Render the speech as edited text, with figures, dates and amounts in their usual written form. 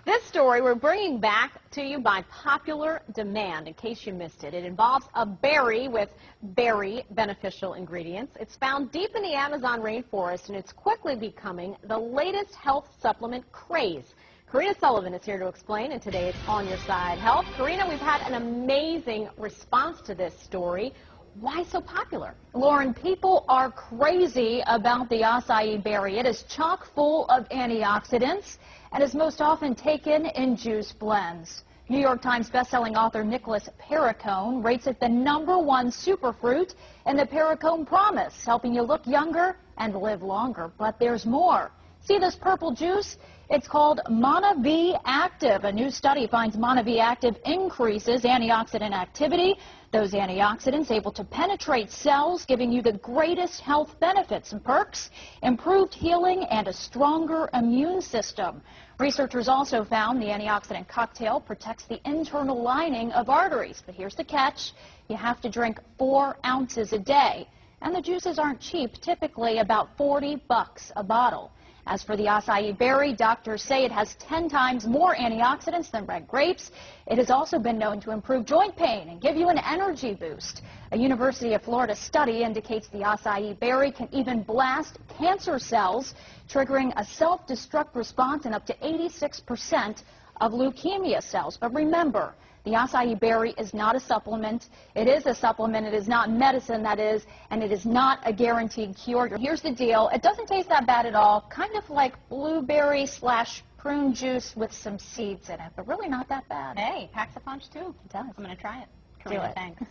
This story we're bringing back to you by popular demand, in case you missed it. It involves a berry with very beneficial ingredients. It's found deep in the Amazon rainforest, and it's quickly becoming the latest health supplement craze. Karina Sullivan is here to explain, and today it's On Your Side Health. Karina, we've had an amazing response to this story. Why so popular? Lauren, people are crazy about the acai berry. It is chock full of antioxidants and is most often taken in juice blends. New York Times bestselling author Nicholas Perricone rates it the #1 superfruit in the Perricone Promise, helping you look younger and live longer. But there's more. See this purple juice? It's called MonaV Active. A new study finds MonaV Active increases antioxidant activity. Those antioxidants able to penetrate cells, giving you the greatest health benefits and perks, improved healing, and a stronger immune system. Researchers also found the antioxidant cocktail protects the internal lining of arteries. But here's the catch. You have to drink 4 ounces a day. And the juices aren't cheap, typically about $40 a bottle. As for the acai berry, doctors say it has 10 times more antioxidants than red grapes. It has also been known to improve joint pain and give you an energy boost. A University of Florida study indicates the acai berry can even blast cancer cells, triggering a self-destruct response in up to 86% of leukemia cells. But remember, the acai berry is not a supplement. It is a supplement. It is not medicine, that is, and it is not a guaranteed cure. Here's the deal. It doesn't taste that bad at all, kind of like blueberry/prune juice with some seeds in it, but really not that bad. Hey, packs a punch too. It does. I'm going to try it. Do it. Thanks.